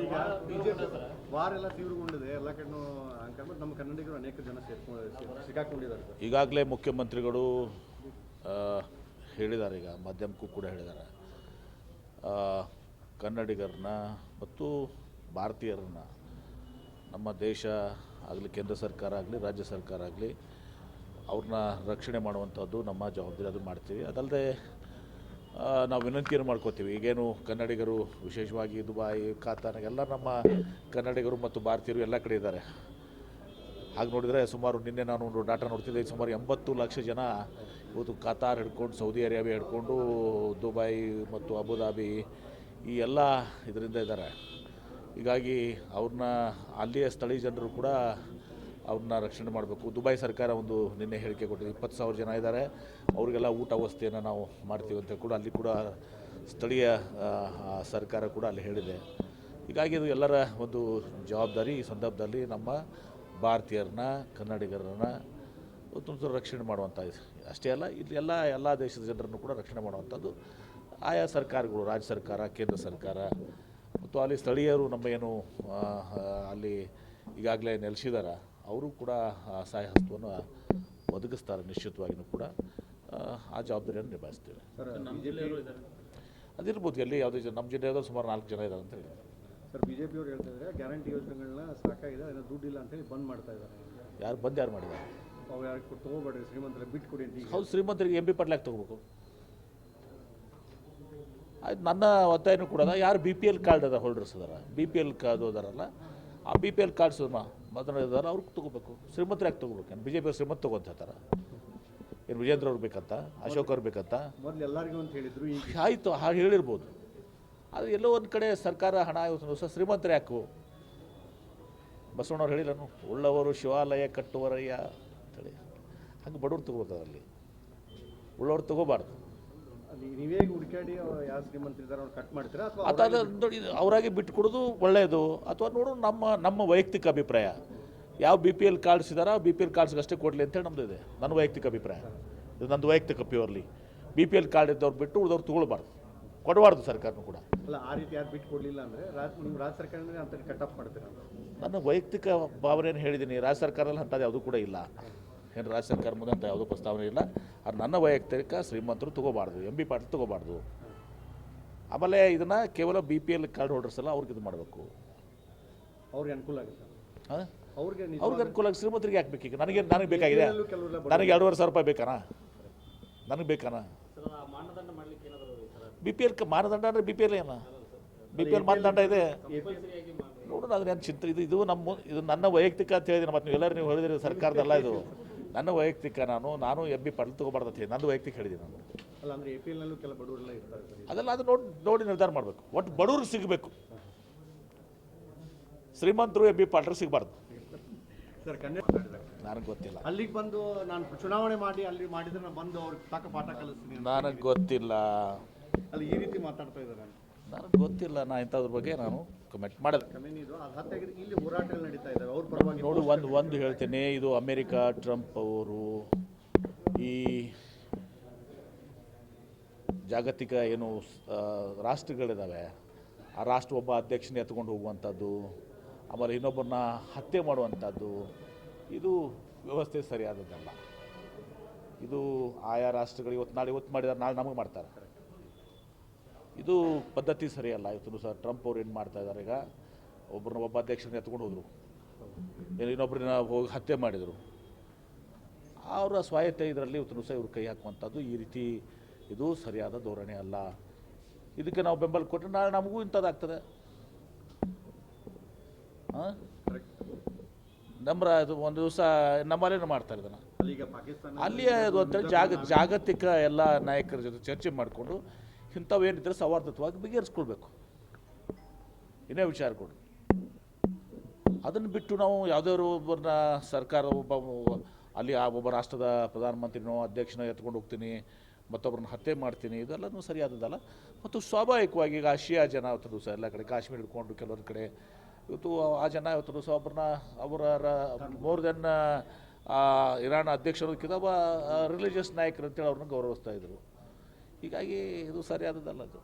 ಈಗ ಬಿಜೆಪಿ ವಾರ ಎಲ್ಲ ತೀವ್ರಗೊಂಡಿದೆ ಎಲ್ಲ ಕಡೆ ಅನ್ಕೊಂಡ್ಬಿಟ್ಟು ನಮ್ಮ ಕನ್ನಡಿಗರು ಅನೇಕ ಜನ ಸಿಕ್ಕಾಕೊಂಡಿದ್ದಾರೆ ಸರ್. ಈಗಾಗಲೇ ಮುಖ್ಯಮಂತ್ರಿಗಳು ಹೇಳಿದ್ದಾರೆ, ಈಗ ಮಾಧ್ಯಮಕ್ಕೂ ಕೂಡ ಹೇಳಿದ್ದಾರೆ, ಕನ್ನಡಿಗರನ್ನ ಮತ್ತು ಭಾರತೀಯರನ್ನ ನಮ್ಮ ದೇಶ ಆಗಲಿ ಕೇಂದ್ರ ಸರ್ಕಾರ ಆಗಲಿ ರಾಜ್ಯ ಸರ್ಕಾರ ಆಗಲಿ ಅವ್ರನ್ನ ರಕ್ಷಣೆ ಮಾಡುವಂಥದ್ದು ನಮ್ಮ ಜವಾಬ್ದಾರಿ, ಅದು ಮಾಡ್ತೀವಿ. ಅದಲ್ಲದೆ ನಾವು ವಿನಂತಿಯನ್ನು ಮಾಡ್ಕೋತೀವಿ. ಈಗೇನು ಕನ್ನಡಿಗರು ವಿಶೇಷವಾಗಿ ದುಬಾಯಿ, ಕಾತಾರ್ ಎಲ್ಲ ನಮ್ಮ ಕನ್ನಡಿಗರು ಮತ್ತು ಭಾರತೀಯರು ಎಲ್ಲ ಕಡೆ ಇದ್ದಾರೆ. ಹಾಗೆ ನೋಡಿದರೆ ಸುಮಾರು ನಿನ್ನೆ ನಾನು ಒಂದು ಡಾಟಾ ನೋಡ್ತಿದ್ದೆ, ಸುಮಾರು 80 ಲಕ್ಷ ಜನ ಇವತ್ತು ಕಾತಾರ್ ಹಿಡ್ಕೊಂಡು, ಸೌದಿ ಅರೇಬಿಯಾ ಹಿಡ್ಕೊಂಡು, ದುಬೈ ಮತ್ತು ಅಬುದಾಬಿ ಈ ಎಲ್ಲ ಇದರಿಂದ ಇದ್ದಾರೆ. ಹೀಗಾಗಿ ಅವ್ರನ್ನ ಅಲ್ಲಿಯ ಸ್ಥಳೀಯ ಜನರು ಕೂಡ ಅವ್ರನ್ನ ರಕ್ಷಣೆ ಮಾಡಬೇಕು. ದುಬೈ ಸರ್ಕಾರ ಒಂದು ನಿನ್ನೆ ಹೇಳಿಕೆ ಕೊಟ್ಟಿದೆ, 20,000 ಜನ ಇದ್ದಾರೆ, ಅವರಿಗೆಲ್ಲ ಊಟ ವ್ಯವಸ್ಥೆಯನ್ನು ನಾವು ಮಾಡ್ತೀವಿ ಅಂತ ಕೂಡ ಅಲ್ಲಿ ಕೂಡ ಸ್ಥಳೀಯ ಸರ್ಕಾರ ಕೂಡ ಅಲ್ಲಿ ಹೇಳಿದೆ. ಹೀಗಾಗಿ ಇದು ಎಲ್ಲರ ಒಂದು ಜವಾಬ್ದಾರಿ. ಈ ಸಂದರ್ಭದಲ್ಲಿ ನಮ್ಮ ಭಾರತೀಯರನ್ನ, ಕನ್ನಡಿಗರನ್ನ ತುಂಬ ರಕ್ಷಣೆ ಮಾಡುವಂಥ, ಅಷ್ಟೇ ಅಲ್ಲ ಇಲ್ಲಿ ಎಲ್ಲ ದೇಶದ ಜನರನ್ನು ಕೂಡ ರಕ್ಷಣೆ ಮಾಡುವಂಥದ್ದು ಆಯಾ ಸರ್ಕಾರಗಳು, ರಾಜ್ಯ ಸರ್ಕಾರ, ಕೇಂದ್ರ ಸರ್ಕಾರ ಮತ್ತು ಅಲ್ಲಿ ಸ್ಥಳೀಯರು ನಮ್ಮ ಏನು ಅಲ್ಲಿ ಈಗಾಗಲೇ ನೆಲೆಸಿದ್ದಾರೆ ಅವರು ಕೂಡ ಸಹಾಯ ಹಸ್ತವನ್ನು ಒದಗಿಸ್ತಾರೆ. ನಿಶ್ಚಿತವಾಗಿಯೂ ಕೂಡ ಆ ಜವಾಬ್ದಾರಿಯನ್ನು ನಿಭಾಯಿಸ್ತೇವೆ. ಅದಿರ್ಬೋದು, ಎಲ್ಲಿ ಯಾವುದೇ ಜನ ನಮ್ಮ ಜಿಲ್ಲೆಯಾದ್ರು ಸುಮಾರು 4 ಜನ ಇದ್ದಾರೆ ಅಂತ ಹೇಳಿದ್ದಾರೆ ಸರ್. ಬಿಜೆಪಿ ಅವರು ಹೇಳ್ತಾ ಇದ್ದಾರೆ ಗ್ಯಾರಂಟಿ ಯೋಜನೆಗಳನ್ನ ಸಾಕಾಗಿದೆ, ಅದನ್ನು ದುಡ್ಡಿಲ್ಲ ಅಂತೇಳಿ ಬಂದ್ ಮಾಡ್ತಾ ಇದ್ದಾರೆ. ಯಾರು ಮಾಡಿದ್ದಾರೆ? ಅವು ಯಾರು ತೊಗೋಬೇಡ್ರಿ, ಶ್ರೀಮಂತರಿಗೆ ಬಿಟ್ಟು ಕೊಡಿ ಅಂತ. ಹೌದು, ಶ್ರೀಮಂತರಿಗೆ MP ಪಾಟ್ಲ್ ಯಾಕೆ ತೊಗೋಬೇಕು? ಆಯ್ತು, ನನ್ನ ಒತ್ತಾಯನೂ ಕೂಡ ಯಾರು BPL ಕಾರ್ಡ್ ಅದ ಹೋಲ್ಡರ್ಸ್ ಅದಾರ, BPL ಕಾರ್ಡ್ ಅದಾರಲ್ಲ, ಆ BPL ಕಾರ್ಡ್ಸ್ ಮಾತನಾಡಿದಾರೆ ಅವ್ರಿಗೆ ತೊಗೋಬೇಕು. ಶ್ರೀಮಂತರು ಯಾಕೆ ತೊಗೋಬೇಕು? BJP ಅವ್ರು ಶ್ರೀಮಂತ ತೊಗೊಂತ ಹೇಳ್ತಾರೆ. ಏನು ವಿಜೇಂದ್ರ ಅವ್ರು ಬೇಕಂತ, ಅಶೋಕ್ ಅವ್ರು ಬೇಕಂತ? ಮೊದಲು ಎಲ್ಲರಿಗೂ ಅಂತ ಹೇಳಿದ್ರು, ಈಗ ಆಯಿತು, ಹಾಗೆ ಹೇಳಿರ್ಬೋದು. ಆದರೆ ಎಲ್ಲೋ ಒಂದು ಕಡೆ ಸರ್ಕಾರ ಹಣ ಇವತ್ತು ಶ್ರೀಮಂತರು ಯಾಕು? ಬಸವಣ್ಣವ್ರು ಹೇಳಿಲ್ಲನು, ಉಳ್ಳವರು ಶಿವಾಲಯ ಕಟ್ಟುವರಯ್ಯ ಅಂತೇಳಿ. ಹಂಗೆ ಬಡವ್ರು ತೊಗೋಬೇಕು, ಅಲ್ಲಿ ಉಳ್ಳವ್ರು ತೊಗೋಬಾರ್ದು. ಅಲ್ಲಿ ನೀವೇ ಹುಡುಕಾಡಿ ಯಾವ ಶ್ರೀಮಂತರಿದ್ದಾರೆ ಅವ್ರು ಕಟ್ ಮಾಡ್ತೀರಾ ಅಥವಾ ನೋಡಿ ಅವರಾಗಿ ಬಿಟ್ಟು ಕೊಡೋದು ಒಳ್ಳೆಯದು, ಅಥವಾ ನೋಡು ನಮ್ಮ ವೈಯಕ್ತಿಕ ಅಭಿಪ್ರಾಯ. ಯಾವ BPL ಕಾರ್ಡ್ಸ್ ಇದ್ದಾರೋ BPL ಕಾರ್ಡ್ಸ್ಗೆ ಅಷ್ಟೇ ಕೊಡಲಿ ಅಂತೇಳಿ ನಮ್ಮದು ಇದೆ, ನನ್ನ ವೈಯಕ್ತಿಕ ಅಭಿಪ್ರಾಯ. ಇದು ನಂದು ವೈಯಕ್ತಿಕ ಪ್ಯೂರ್ಲಿ. BPL ಕಾರ್ಡ್ ಇದ್ದವ್ರು ಬಿಟ್ಟು ಉಳಿದವ್ರು ತೊಗೊಳ್ಬಾರ್ದು, ಕೊಡಬಾರ್ದು ಸರ್ಕಾರನೂ ಕೂಡ. ಅಲ್ಲ, ಆ ರೀತಿ ಯಾರು ಬಿಟ್ಟು ಕೊಡಲಿಲ್ಲ ಅಂದರೆ ನೀವು ರಾಜ್ಯ ಸರ್ಕಾರದಿಂದ ಅಂತ ಕಟಪ್ ಮಾಡ್ತೀರಾ? ನನ್ನ ವೈಯಕ್ತಿಕ ಭಾವನೆಯನ್ನು ಹೇಳಿದ್ದೀನಿ. ರಾಜ್ಯ ಸರ್ಕಾರದಲ್ಲಿ ಅಂಥದ್ದು ಯಾವುದೂ ಕೂಡ ಇಲ್ಲ. ಏನು ರಾಜ್ಯ ಸರ್ಕಾರ ಮುಂದೆ ಅಂತ ಯಾವುದೂ ಪ್ರಸ್ತಾವನೆ ಇಲ್ಲ. ಅದು ನನ್ನ ವೈಯಕ್ತಿಕ ಶ್ರೀಮಂತರು ತೊಗೋಬಾರ್ದು, MP ಪಾಟ್ಲ್ ತೊಗೋಬಾರ್ದು. ಆಮೇಲೆ ಇದನ್ನು ಕೇವಲ BPL ಕಾರ್ಡ್ ಹೋಲ್ಡರ್ಸ್ ಎಲ್ಲ ಅವ್ರಿಗೆ ಇದು ಮಾಡಬೇಕು, ಅವ್ರಿಗೆ ಅನುಕೂಲ ಆಗುತ್ತೆ. ಹಾಂ, ಅವ್ರಿಗೆ ಅನುಕೂಲ ಆಗಿ. ಶ್ರೀಮಂತರಿಗೆ ಯಾಕೆ ಬೇಕೀಗ? ನನಗೆ ಬೇಕಾಗಿದೆ, ನನಗೆ 2,500 ಬೇಕನಾ? ನನಗೆ ಬೇಕನಾ? BPL ಮಾನದಂಡ ಅಂದರೆ BPL ಏನ? BPL ಮಾನದಂಡ ಇದೆ ನೋಡೋಣ. ಅದನ್ನೇನು ಚಿಂತೆ ಇದು ನನ್ನ ವೈಯಕ್ತಿಕ ಅಂತ ಹೇಳಿದ್ದೀನಿ. ಮತ್ತು ನೀವು ಹೇಳಿದಿರಿ ಸರ್ಕಾರದಲ್ಲ, ಇದು ನನ್ನ ವೈಯಕ್ತಿಕ. ನಾನು MP ಪಾಟ್ಲ್ ತೊಗೋಬಾರ್ದು ಅಂತ ಹೇಳಿ ನಂದು ವೈಯಕ್ತಿಕ ಹೇಳಿದ್ದೀನಿ ನಾನು. ಅಲ್ಲ, ಅಂದರೆ APLನಲ್ಲೂ ಕೆಲ ಬಡವರೆಲ್ಲ ಇರ್ತಾರೆ. ಅದೆಲ್ಲ ಅದು ನೋಡಿ ನಿರ್ಧಾರ ಮಾಡಬೇಕು. ಒಟ್ಟು ಬಡವ್ರಿಗೆ ಸಿಗಬೇಕು, ಶ್ರೀಮಂತರು MP ಪಾಟ್ಲ್ ಸಿಗಬಾರ್ದು. ಸರ್, ನನಗೆ ಗೊತ್ತಿಲ್ಲ. ಅಲ್ಲಿಗೆ ಬಂದು ನಾನು ಚುನಾವಣೆ ಮಾಡಿ ಅಲ್ಲಿ ಮಾಡಿದ್ರೆ ನಾನು ಬಂದು ಅವ್ರಿಗೆ ತಕ್ಕ ಪಾಠ ಕಲಿಸ್ತೀನಿ. ನನಗೆ ಗೊತ್ತಿಲ್ಲ. ಅಲ್ಲಿ ಈ ರೀತಿ ಮಾತಾಡ್ತಾ ಇದ್ದಾರೆ. ನನಗೆ ಗೊತ್ತಿಲ್ಲ, ನಾನು ಇಂಥದ್ರ ಬಗ್ಗೆ ನಾನು ಕಮೆಂಟ್ ಮಾಡೋದು. ಇದು ಹತ್ಯೆಗೆ ಇಲ್ಲಿ ಹೋರಾಟಗಳು ನಡೀತಾ ಇದ್ದಾವೆ ಅವ್ರ ಪರವಾಗಿ. ನೋಡು, ಒಂದು ಹೇಳ್ತೇನೆ, ಇದು ಅಮೇರಿಕಾ ಟ್ರಂಪ್ ಅವರು ಈ ಜಾಗತಿಕ ಏನು ರಾಷ್ಟ್ರಗಳಿದ್ದಾವೆ, ಆ ರಾಷ್ಟ್ರ ಒಬ್ಬ ಅಧ್ಯಕ್ಷನೇ ಎತ್ಕೊಂಡು ಹೋಗುವಂಥದ್ದು, ಆಮೇಲೆ ಇನ್ನೊಬ್ಬರನ್ನ ಹತ್ಯೆ ಮಾಡುವಂಥದ್ದು, ಇದು ವ್ಯವಸ್ಥೆ ಸರಿಯಾದದ್ದಲ್ಲ. ಇದು ಆಯಾ ರಾಷ್ಟ್ರಗಳು ಇವತ್ತು ಮಾಡಿದ್ದಾರೆ, ನಾಳೆ ನಮಗೆ ಮಾಡ್ತಾರೆ. ಇದು ಪದ್ಧತಿ ಸರಿಯಲ್ಲ. ಇವತ್ತು ಸಹ ಟ್ರಂಪ್ ಅವ್ರು ಏನು ಮಾಡ್ತಾ ಇದ್ದಾರೆ, ಈಗ ಒಬ್ಬ ಅಧ್ಯಕ್ಷರನ್ನ ಎತ್ಕೊಂಡು ಹೋದರು, ಇನ್ನೊಬ್ಬರನ್ನ ಹೋಗಿ ಹತ್ಯೆ ಮಾಡಿದರು. ಅವರ ಸ್ವಾಯತ್ತೆ ಇದರಲ್ಲಿ ಇವತ್ತು ಸಹ ಇವರು ಕೈ ಹಾಕುವಂಥದ್ದು, ಈ ರೀತಿ ಇದು ಸರಿಯಾದ ಧೋರಣೆ ಅಲ್ಲ. ಇದಕ್ಕೆ ನಾವು ಬೆಂಬಲ ಕೊಟ್ಟರೆ ನಾಳೆ ನಮಗೂ ಇಂಥದ್ದಾಗ್ತದೆ. ಹಾಂ, ಇದು ಒಂದು ದಿವಸ ನಮ್ಮಲ್ಲೇನು ಮಾಡ್ತಾರೆ ಇದನ್ನು. ಅಲ್ಲಿಯೇ ಅದು ಅಂತೇಳಿ ಜಾಗತಿಕ ಎಲ್ಲ ನಾಯಕರ ಜೊತೆ ಚರ್ಚೆ ಮಾಡಿಕೊಂಡು ಇಂಥವೇನಿದ್ರೆ ಸೌಹಾರ್ದತ್ವವಾಗಿ ಬಗೆಹರಿಸ್ಕೊಳ್ಬೇಕು. ಇನ್ನೇ ವಿಚಾರಗಳು ಅದನ್ನು ಬಿಟ್ಟು ನಾವು ಯಾವುದಾದ್ರು ಒಬ್ಬರನ್ನ ಸರ್ಕಾರ ಅಲ್ಲಿ ಒಬ್ಬ ರಾಷ್ಟ್ರದ ಪ್ರಧಾನಮಂತ್ರಿನೋ ಅಧ್ಯಕ್ಷನೋ ಎತ್ಕೊಂಡು ಹೋಗ್ತೀನಿ, ಮತ್ತೊಬ್ಬರನ್ನ ಹತ್ಯೆ ಮಾಡ್ತೀನಿ, ಇದೆಲ್ಲನೂ ಸರಿಯಾದದ್ದಲ್ಲ. ಮತ್ತು ಸ್ವಾಭಾವಿಕವಾಗಿ ಈಗ ಆಸಿಯಾ ಜನ ಇವತ್ತು ದಿವಸ ಎಲ್ಲ ಕಡೆ ಕಾಶ್ಮೀರ ಹಿಡ್ಕೊಂಡು ಕೆಲವೊಂದು ಕಡೆ ಇವತ್ತು ಆ ಜನ ಇವತ್ತು ದಿವಸ ಅವರ ಮೋರ್ ದೆನ್ ಇರಾನ್ ಅಧ್ಯಕ್ಷರೋದಕ್ಕಿಂತ ರಿಲಿಜಿಯಸ್ ನಾಯಕರು ಅಂತೇಳಿ ಅವ್ರನ್ನ ಗೌರವಿಸ್ತಾ ಇದ್ರು. ಹೀಗಾಗಿ ಇದು ಸರಿಯಾದದ್ದಲ್ಲ ಅದು.